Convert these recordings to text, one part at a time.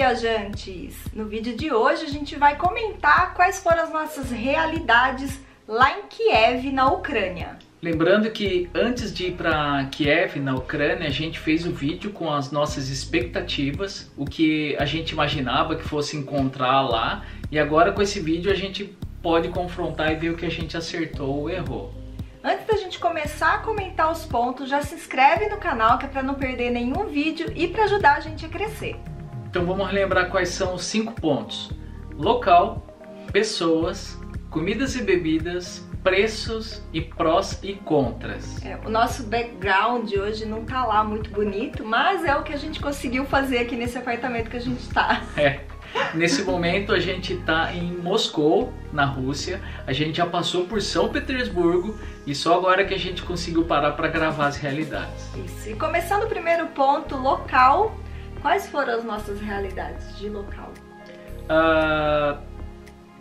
viajantes! No vídeo de hoje a gente vai comentar quais foram as nossas realidades lá em Kiev, na Ucrânia. Lembrando que antes de ir para Kiev, na Ucrânia, a gente fez o vídeo com as nossas expectativas, o que a gente imaginava que fosse encontrar lá, e agora com esse vídeo a gente pode confrontar e ver o que a gente acertou ou errou. Antes da gente começar a comentar os pontos, já se inscreve no canal que é para não perder nenhum vídeo e para ajudar a gente a crescer. Então vamos relembrar quais são os 5 pontos: local, pessoas, comidas e bebidas, preços e prós e contras. O nosso background hoje não tá lá muito bonito, mas é o que a gente conseguiu fazer aqui nesse apartamento que a gente tá. Nesse momento a gente está em Moscou, na Rússia. A gente já passou por São Petersburgo e só agora que a gente conseguiu parar para gravar as realidades. Isso. E começando o primeiro ponto, local. Quais foram as nossas realidades de local?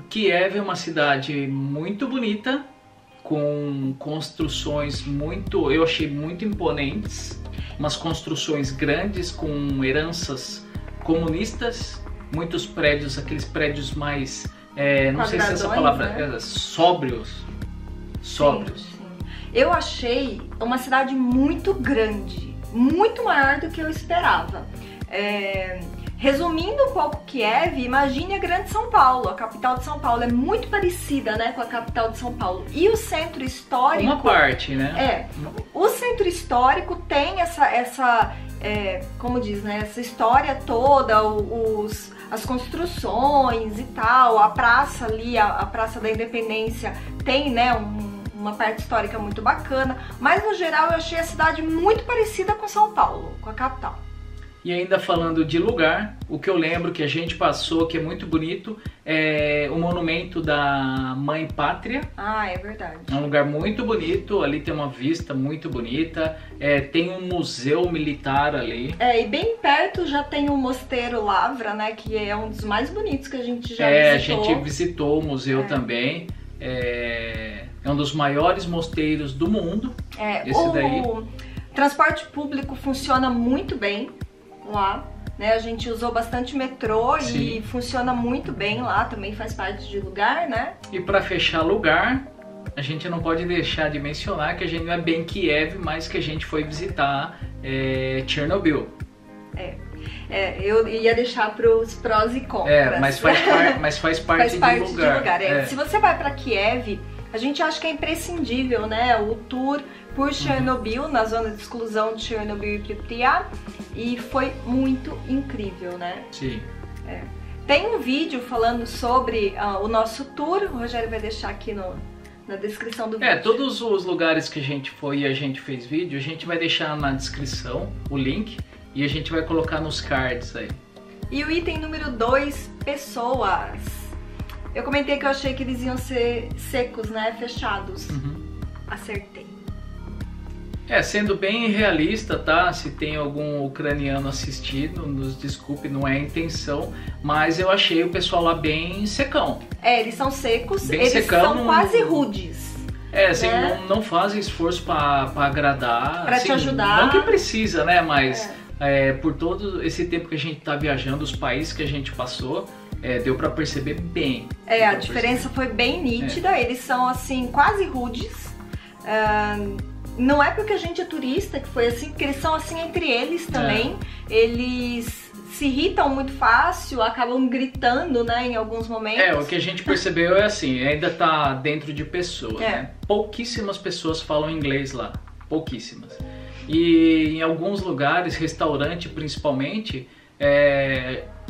Kiev é uma cidade muito bonita, com construções eu achei muito imponentes, umas construções grandes com heranças comunistas. Muitos prédios, aqueles prédios mais, não sei se essa palavra, né? Sóbrios. Sim. Eu achei uma cidade muito grande, muito maior do que eu esperava. Resumindo um pouco Kiev, imagine a Grande São Paulo, a capital de São Paulo. É muito parecida, né, com a capital de São Paulo. E o centro histórico... Uma parte, né? O centro histórico tem como diz, né, essa história toda, as construções e tal, a praça ali, a Praça da Independência tem, né, uma parte histórica muito bacana, mas no geral eu achei a cidade muito parecida com São Paulo, com a capital. E ainda falando de lugar, o que eu lembro que a gente passou, que é muito bonito, é o monumento da Mãe Pátria. Ah, é verdade. É um lugar muito bonito, ali tem uma vista muito bonita, tem um museu militar ali. E bem perto já tem o Mosteiro Lavra, né, que é um dos mais bonitos que a gente já visitou. A gente visitou o museu também, é um dos maiores mosteiros do mundo, esse daí. O transporte público funciona muito bem lá, né? A gente usou bastante metrô. Sim. E funciona muito bem lá, também faz parte de lugar, né? E para fechar lugar, a gente não pode deixar de mencionar que a gente não é bem Kiev, mas que a gente foi visitar Chernobyl. Eu ia deixar para os prós e contras. Mas faz parte do lugar. Se você vai para Kiev, a gente acha que é imprescindível, né, o tour por Chernobyl, na zona de exclusão de Chernobyl e Pripyat, e foi muito incrível, né? Sim. Tem um vídeo falando sobre o nosso tour, o Rogério vai deixar aqui na descrição do vídeo. Todos os lugares que a gente foi e a gente fez vídeo, a gente vai deixar na descrição o link e a gente vai colocar nos cards aí. E o item número 2, pessoas. Eu comentei que eu achei que eles iam ser secos, né, fechados. Acertei. Sendo bem realista, tá? Se tem algum ucraniano assistindo, nos desculpe, não é a intenção, mas eu achei o pessoal lá bem secão. Eles são secos, bem eles secão, são quase rudes. Assim, né? não fazem esforço pra agradar. Pra te ajudar. Não que precisa, né? Mas por todo esse tempo que a gente tá viajando, os países que a gente passou, deu pra perceber bem. A diferença foi bem nítida, eles são assim, quase rudes. Não é porque a gente é turista que foi assim, porque eles são assim entre eles também. Eles se irritam muito fácil, acabam gritando, né, em alguns momentos. O que a gente percebeu assim, ainda tá dentro de pessoas, né? Pouquíssimas pessoas falam inglês lá, pouquíssimas. E em alguns lugares, restaurante principalmente,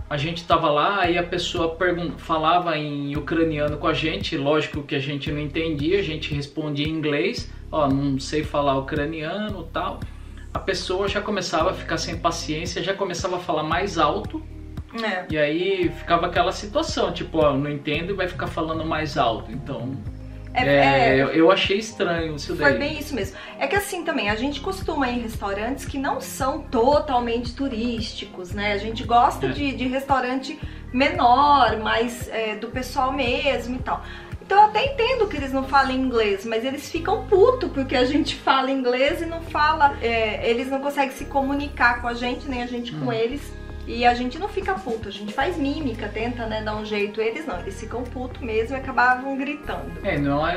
a gente tava lá e a pessoa falava em ucraniano com a gente, lógico que a gente não entendia, a gente respondia em inglês. Não sei falar ucraniano e tal. A pessoa já começava a ficar sem paciência, já começava a falar mais alto. E aí ficava aquela situação, tipo, não entendo e vai ficar falando mais alto. Então, eu achei estranho isso daí. Foi bem isso mesmo. É que assim também, a gente costuma ir em restaurantes que não são totalmente turísticos, né? A gente gosta de restaurante menor, mais do pessoal mesmo e tal. Então eu até entendo que eles não falem inglês, mas eles ficam putos porque a gente fala inglês e não fala, eles não conseguem se comunicar com a gente, nem a gente com eles. e a gente não fica puto, a gente faz mímica, tenta, né, dar um jeito. Eles não, eles ficam puto mesmo e acabavam gritando.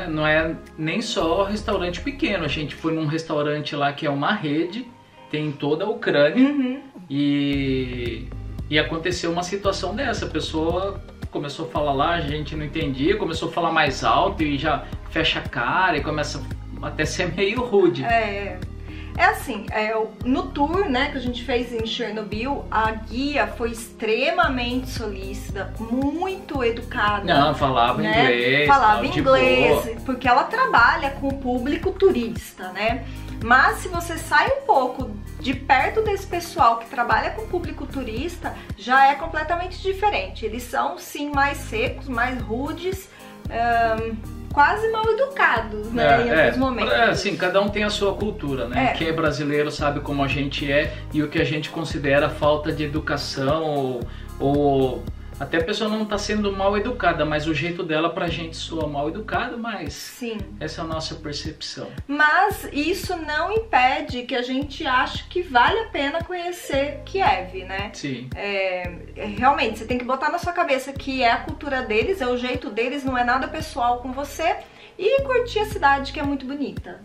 Não é nem só restaurante pequeno, a gente foi num restaurante lá que é uma rede, tem em toda a Ucrânia, e aconteceu uma situação dessa, a pessoa começou a falar lá, a gente não entendia, começou a falar mais alto e já fecha a cara e começa até a ser meio rude. É assim, no tour, né, que a gente fez em Chernobyl, a guia foi extremamente solícita, muito educada. Não, falava inglês. Falava inglês, porque ela trabalha com o público turista, né? Mas se você sai um pouco de perto desse pessoal que trabalha com o público turista, já é completamente diferente. Eles são, sim, mais secos, mais rudes, quase mal educados, né, em alguns momentos. Assim, cada um tem a sua cultura, né? Quem é brasileiro sabe como a gente é e o que a gente considera falta de educação ou até a pessoa não está sendo mal educada, mas o jeito dela pra gente soa mal educado, mas sim, essa é a nossa percepção. Mas isso não impede que a gente ache que vale a pena conhecer Kiev, né? Sim. Realmente, você tem que botar na sua cabeça que é a cultura deles, é o jeito deles, não é nada pessoal com você, e curtir a cidade, que é muito bonita.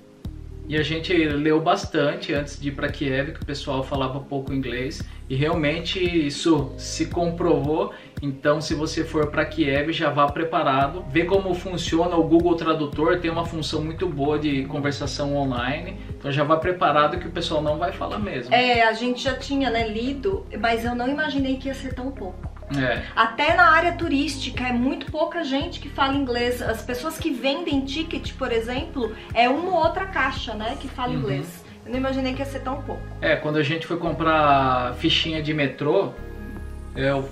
E a gente leu bastante antes de ir para Kiev, que o pessoal falava pouco inglês, e realmente isso se comprovou. Então, se você for para Kiev, já vá preparado. Vê como funciona o Google Tradutor, tem uma função muito boa de conversação online. Então já vá preparado que o pessoal não vai falar mesmo. A gente já tinha, né, lido, mas eu não imaginei que ia ser tão pouco. Até na área turística é muito pouca gente que fala inglês. As pessoas que vendem ticket, por exemplo, é uma ou outra caixa, né, que fala inglês. Eu não imaginei que ia ser tão pouco. Quando a gente foi comprar fichinha de metrô, eu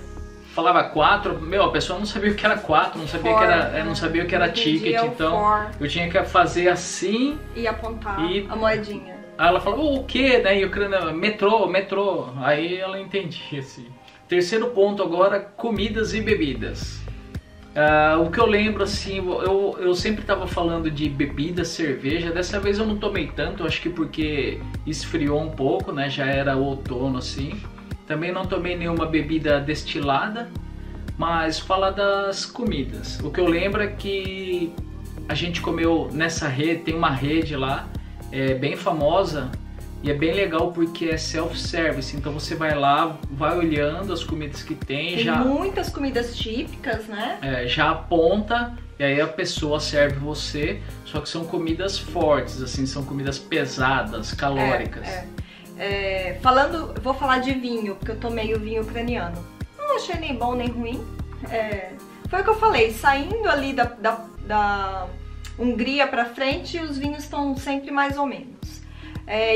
falava 4, a pessoa não sabia o que era 4, não sabia, não sabia o que era ticket, então eu tinha que fazer assim e apontar a moedinha. Aí ela falava, o que, né, e Ucrânia, metrô, aí ela entendia assim. Terceiro ponto agora, comidas e bebidas. O que eu lembro, assim, eu sempre estava falando de bebida, cerveja. Dessa vez eu não tomei tanto, acho que porque esfriou um pouco, né? Já era outono, assim. Também não tomei nenhuma bebida destilada. Mas fala das comidas. O que eu lembro é que a gente comeu nessa rede, tem uma rede lá, bem famosa. E é bem legal porque é self-service, então você vai lá, vai olhando as comidas que tem. Tem muitas comidas típicas, né? Já aponta e aí a pessoa serve você, só que são comidas fortes, assim, são comidas pesadas, calóricas. Vou falar de vinho, porque eu tomei o vinho ucraniano. Não achei nem bom nem ruim. Foi o que eu falei, saindo ali da Hungria pra frente, os vinhos estão sempre mais ou menos.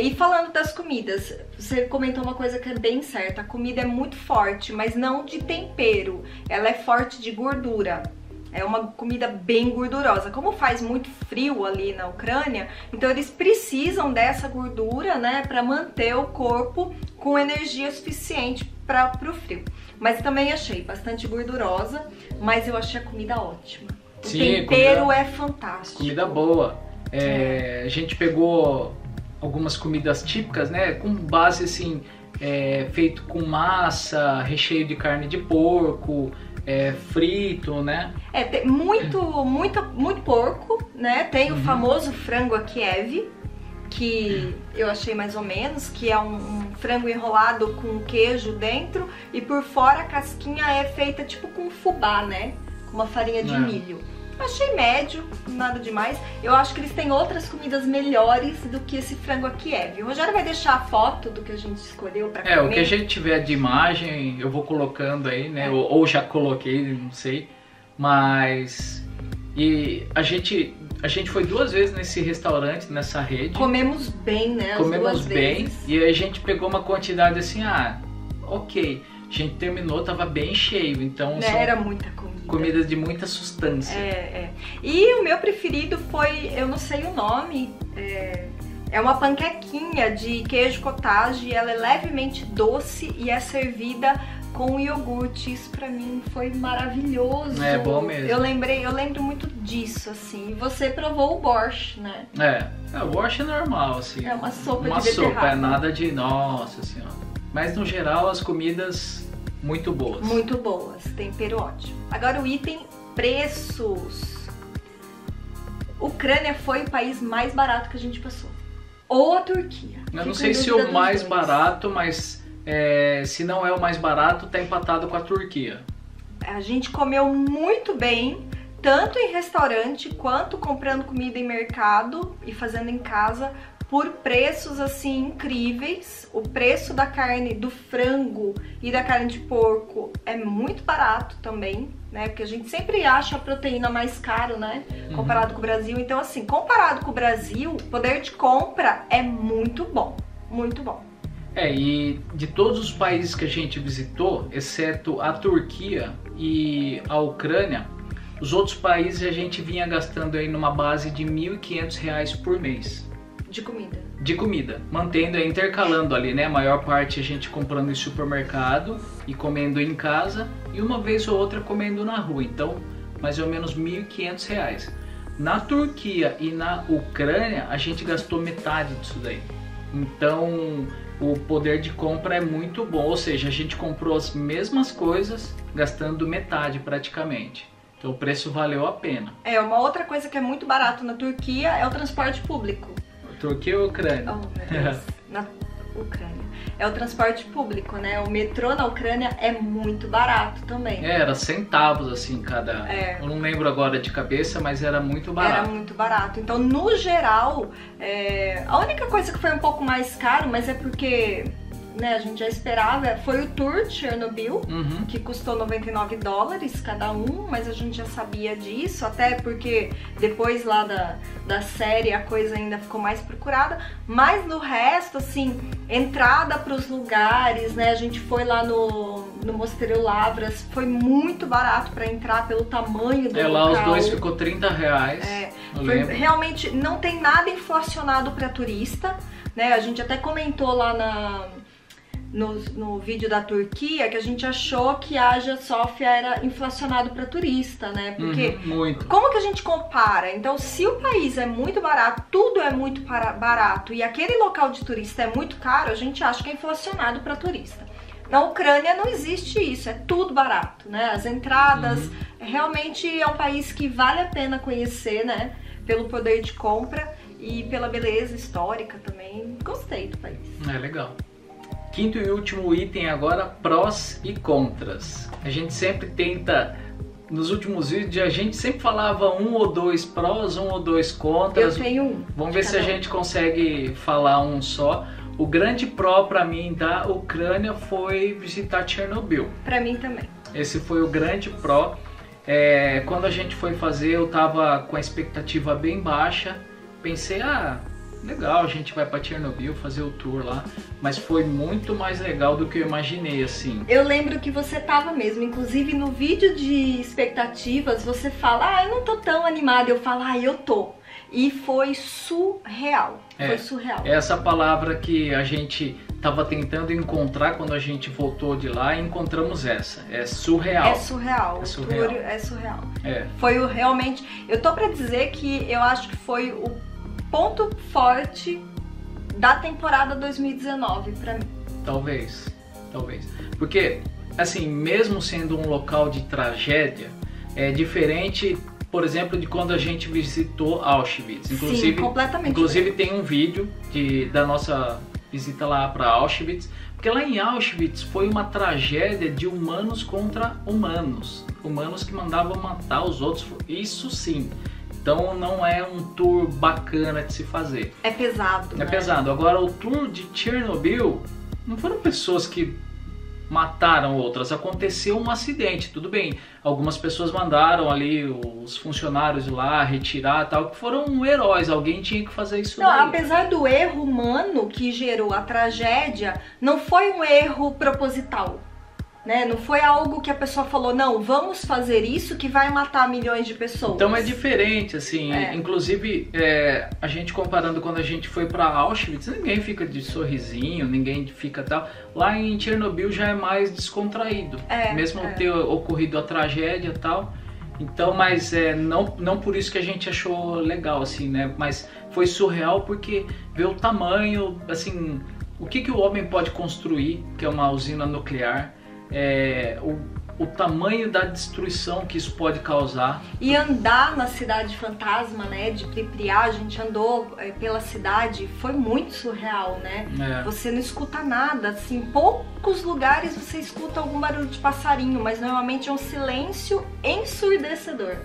E falando das comidas, você comentou uma coisa que é bem certa, a comida é muito forte, mas não de tempero, ela é forte de gordura. É uma comida bem gordurosa. Como faz muito frio ali na Ucrânia, então eles precisam dessa gordura, né, para manter o corpo com energia suficiente para o frio. Mas também achei bastante gordurosa, mas eu achei a comida ótima. O tempero é fantástico. Comida boa. A gente pegou algumas comidas típicas, né, com base assim, feito com massa, recheio de carne de porco, frito, né? Tem muito porco, né? Tem o famoso frango a Kiev, que eu achei mais ou menos, que é um frango enrolado com queijo dentro e por fora a casquinha é feita tipo com fubá, né? Com uma farinha de milho. Achei médio, nada demais. Eu acho que eles têm outras comidas melhores do que esse frango a Kiev. O Rogério vai deixar a foto do que a gente escolheu pra comer. O que a gente tiver de imagem, eu vou colocando aí, né? Ou já coloquei, não sei. Mas... E a gente foi 2 vezes nesse restaurante, nessa rede. Comemos bem, né? Comemos bem. E aí a gente pegou uma quantidade assim, ok. A gente terminou, tava bem cheio, então... Era muita comida. Comidas de muita sustância. E o meu preferido foi, eu não sei o nome, é uma panquequinha de queijo cottage, ela é levemente doce e é servida com iogurte. Isso pra mim foi maravilhoso. É bom mesmo. Eu lembro muito disso, assim. E você provou o borscht, né? O borscht é normal, assim. É uma sopa de beterraba. Nada de... Nossa senhora. Mas no geral as comidas muito boas. Muito boas, tempero ótimo. Agora o item preços. Ucrânia foi o país mais barato que a gente passou. Ou a Turquia. Eu não sei se o mais barato, mas se não é o mais barato, tá empatado com a Turquia. A gente comeu muito bem, tanto em restaurante quanto comprando comida em mercado e fazendo em casa, por preços assim incríveis. O preço da carne do frango e da carne de porco é muito barato também, né? Porque a gente sempre acha a proteína mais caro, né? Comparado com o Brasil. Então, assim, comparado com o Brasil, o poder de compra é muito bom. Muito bom. E de todos os países que a gente visitou, exceto a Turquia e a Ucrânia, os outros países a gente vinha gastando aí numa base de R$ 1.500 por mês. De comida. De comida, mantendo, intercalando ali, né? A maior parte a gente comprando em supermercado e comendo em casa, e uma vez ou outra comendo na rua. Então, mais ou menos R$ 1.500. Na Turquia e na Ucrânia, a gente gastou metade disso daí. Então, o poder de compra é muito bom. Ou seja, a gente comprou as mesmas coisas, gastando metade praticamente. Então, o preço valeu a pena. Uma outra coisa que é muito barato na Turquia é o transporte público. Turquia ou Ucrânia? Oh, meu Deus. Na Ucrânia. É o transporte público, né? O metrô na Ucrânia é muito barato também. Era centavos assim cada... Eu não lembro agora de cabeça, mas era muito barato. Era muito barato. Então, no geral, a única coisa que foi um pouco mais caro, mas é porque... né, a gente já esperava, foi o tour de Chernobyl, que custou $99 cada um, mas a gente já sabia disso, até porque depois lá da série a coisa ainda ficou mais procurada, mas no resto, assim, entrada para os lugares, né, a gente foi lá no Mosteiro Lavras, foi muito barato para entrar pelo tamanho do local. Lá os dois ficou R$30, realmente não tem nada inflacionado para turista, né, a gente até comentou lá no vídeo da Turquia que a gente achou que a Hagia Sofia era inflacionado para turista, né? Porque muito. Como que a gente compara? Então, se o país é muito barato, tudo é muito barato e aquele local de turista é muito caro, a gente acha que é inflacionado para turista. Na Ucrânia não existe isso, é tudo barato, né? As entradas, realmente é um país que vale a pena conhecer, né? Pelo poder de compra e pela beleza histórica também. Gostei do país. Legal. Quinto e último item agora, prós e contras. A gente sempre tenta, nos últimos vídeos, a gente sempre falava 1 ou 2 prós, 1 ou 2 contras. Eu tenho um. Vamos ver se a gente consegue falar um só. O grande pró para mim da Ucrânia foi visitar Chernobyl. Para mim também. Esse foi o grande pró. Quando a gente foi fazer, eu tava com a expectativa bem baixa. Pensei, legal, a gente vai para Chernobyl fazer o tour lá, mas foi muito mais legal do que eu imaginei, assim. Eu lembro que você tava mesmo, inclusive no vídeo de expectativas, você fala, eu não tô tão animada, eu falo, eu tô. E foi surreal, foi surreal. Essa palavra que a gente tava tentando encontrar quando a gente voltou de lá, e encontramos essa, é surreal. É surreal, é surreal. O tour é surreal. Foi realmente, eu tô pra dizer que eu acho que foi o ponto forte da temporada 2019 pra mim. Talvez. Porque, assim, mesmo sendo um local de tragédia, é diferente, por exemplo, de quando a gente visitou Auschwitz. Sim, completamente. Inclusive tem um vídeo da nossa visita lá para Auschwitz, porque lá em Auschwitz foi uma tragédia de humanos contra humanos. Humanos que mandavam matar os outros, isso sim. Então não é um tour bacana de se fazer. É pesado, né? É pesado. Agora o tour de Chernobyl, não foram pessoas que mataram outras, aconteceu um acidente, tudo bem. Algumas pessoas mandaram ali os funcionários lá retirar tal, que foram heróis, alguém tinha que fazer isso daí. Apesar do erro humano que gerou a tragédia, não foi um erro proposital. Né? Não foi algo que a pessoa falou, não, vamos fazer isso que vai matar milhões de pessoas. Então é diferente, assim, inclusive a gente comparando quando a gente foi para Auschwitz, ninguém fica de sorrisinho, ninguém fica tal. Lá em Chernobyl já é mais descontraído, mesmo ter ocorrido a tragédia e tal. Então, mas não por isso que a gente achou legal, assim, né? Mas foi surreal porque ver o tamanho, assim, o que o homem pode construir, que é uma usina nuclear. o tamanho da destruição que isso pode causar. E andar na cidade fantasma, né, de Pripyat, a gente andou pela cidade, foi muito surreal, né? Você não escuta nada, assim, poucos lugares você escuta algum barulho de passarinho, mas normalmente é um silêncio ensurdecedor.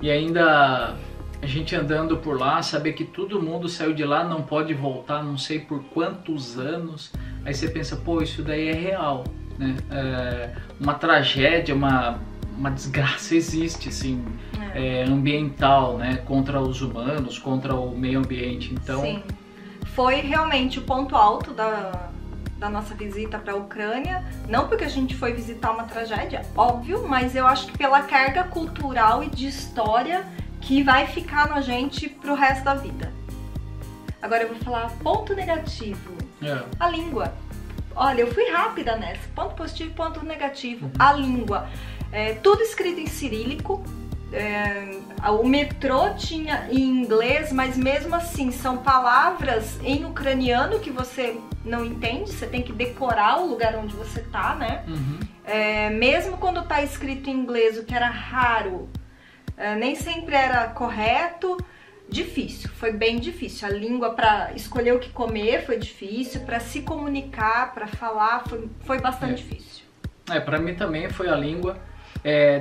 E ainda a gente andando por lá, saber que todo mundo saiu de lá, não pode voltar, não sei por quantos anos, aí você pensa, pô, isso daí é real. Né? Uma tragédia, uma desgraça existe, assim, ambiental, né? Contra os humanos, contra o meio ambiente. Então, sim, foi realmente o ponto alto da nossa visita para a Ucrânia. Não porque a gente foi visitar uma tragédia, óbvio, mas eu acho que pela carga cultural e de história que vai ficar na gente pro resto da vida. Agora eu vou falar ponto negativo. A língua. Olha, eu fui rápida nessa. Ponto positivo e ponto negativo. A língua. Tudo escrito em cirílico. O metrô tinha em inglês, mas mesmo assim são palavras em ucraniano que você não entende. Você tem que decorar o lugar onde você tá, né? Mesmo quando tá escrito em inglês, o que era raro, nem sempre era correto. Difícil, foi bem difícil. A língua, para escolher o que comer foi difícil, para se comunicar, para falar foi bastante difícil. Para mim também foi a língua,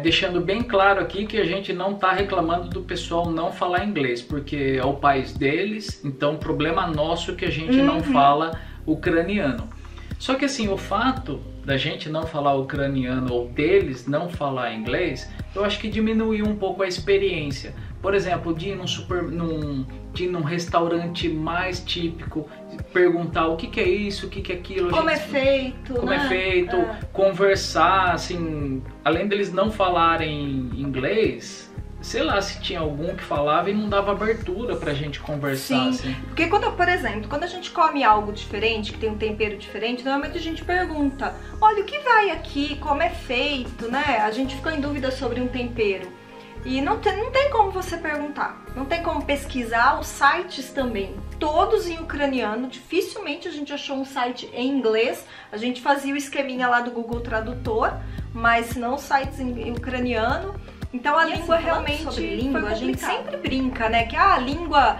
deixando bem claro aqui que a gente não está reclamando do pessoal não falar inglês, porque é o país deles, então problema nosso que a gente não fala ucraniano. Só que assim, o fato da gente não falar ucraniano ou deles não falar inglês, eu acho que diminuiu um pouco a experiência. Por exemplo, de ir num restaurante mais típico, perguntar o que é isso, o que é aquilo. Como é feito, como é feito, conversar, assim, além deles não falarem inglês, sei lá se tinha algum que falava e não dava abertura pra gente conversar. Sim, assim. Porque por exemplo, quando a gente come algo diferente, que tem um tempero diferente, normalmente a gente pergunta, olha, o que vai aqui, como é feito, né? A gente ficou em dúvida sobre um tempero. E não tem como você perguntar, não tem como pesquisar. Os sites também, todos em ucraniano, dificilmente a gente achou um site em inglês. A gente fazia o esqueminha lá do Google Tradutor, mas não sites em ucraniano. Então a língua assim, realmente sobre língua, a gente sempre brinca, né, que a língua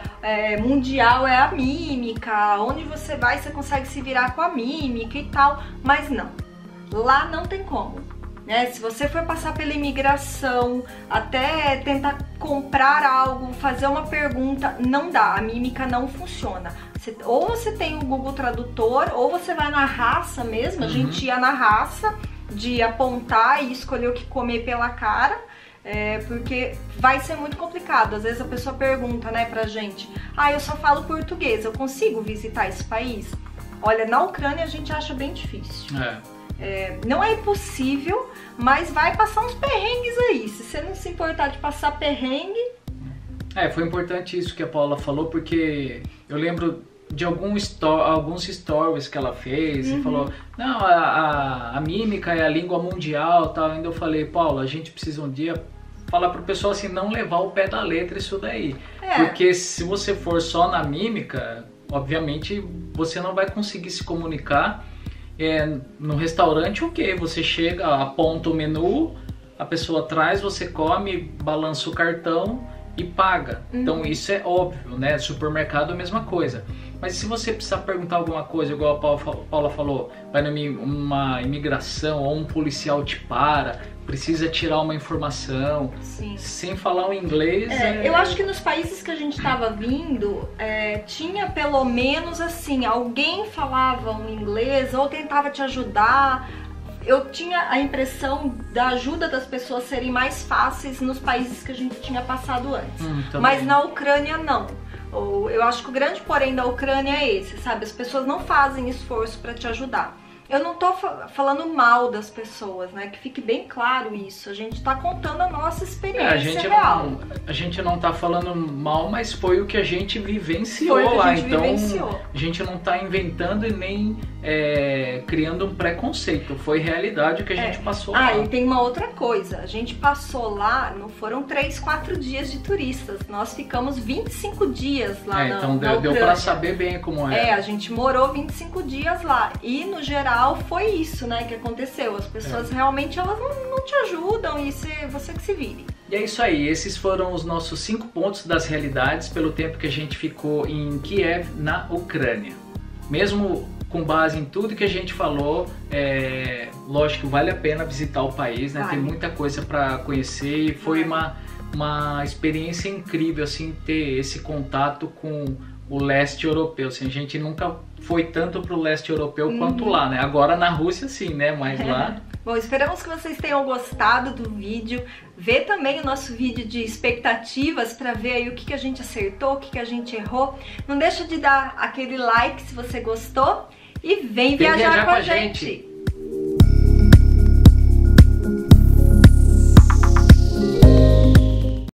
mundial é a mímica, onde você vai você consegue se virar com a mímica e tal, mas não, lá não tem como. Se você for passar pela imigração, até tentar comprar algo, fazer uma pergunta, não dá, a mímica não funciona. Ou você tem o Google Tradutor, ou você vai na raça mesmo, a gente ia na raça de apontar e escolher o que comer pela cara, porque vai ser muito complicado. Às vezes a pessoa pergunta, né, pra gente, eu só falo português, eu consigo visitar esse país? Olha, na Ucrânia a gente acha bem difícil. Não é impossível, mas vai passar uns perrengues aí. Se você não se importar de passar perrengue... Foi importante isso que a Paula falou, porque eu lembro de alguns stories que ela fez e falou, não, a mímica é a língua mundial, tal. Ainda eu falei, Paula, a gente precisa um dia falar pro pessoal assim, não levar o pé da letra isso daí. Porque se você for só na mímica, obviamente você não vai conseguir se comunicar. No restaurante, você chega, aponta o menu, a pessoa traz, você come, balança o cartão e paga. Então isso é óbvio, né? Supermercado é a mesma coisa. Mas se você precisar perguntar alguma coisa, igual a Paula falou, vai numa imigração ou um policial te precisa tirar uma informação, sem falar o inglês... Eu acho que nos países que a gente estava vindo, tinha pelo menos assim, alguém falava um inglês ou tentava te ajudar. Eu tinha a impressão da ajuda das pessoas serem mais fáceis nos países que a gente tinha passado antes. Mas na Ucrânia não. Eu acho que o grande porém da Ucrânia é esse, sabe? As pessoas não fazem esforço para te ajudar. Eu não tô falando mal das pessoas, né? Que fique bem claro isso. A gente tá contando a nossa experiência real. A gente não tá falando mal, mas foi o que a gente vivenciou lá. Então a gente não tá inventando e nem criando um preconceito. Foi realidade o que a gente passou lá. E tem uma outra coisa. A gente passou lá, não foram 3, 4 dias de turistas. Nós ficamos 25 dias lá na Então deu pra saber bem como é. A gente morou 25 dias lá. E no geral geral foi isso, né, que aconteceu. As pessoas realmente elas não te ajudam e você que se vire. E é isso aí, esses foram os nossos 5 pontos das realidades pelo tempo que a gente ficou em Kiev, na Ucrânia. Mesmo com base em tudo que a gente falou, lógico, vale a pena visitar o país, né? Vale. Tem muita coisa para conhecer e foi uma experiência incrível, assim, ter esse contato com o leste europeu. Assim, a gente nunca foi tanto pro leste europeu quanto lá, né? Agora na Rússia sim, né? Mas lá... Bom, esperamos que vocês tenham gostado do vídeo. Vê também o nosso vídeo de expectativas para ver aí o que a gente acertou, o que a gente errou. Não deixa de dar aquele like se você gostou e vem viajar com a gente.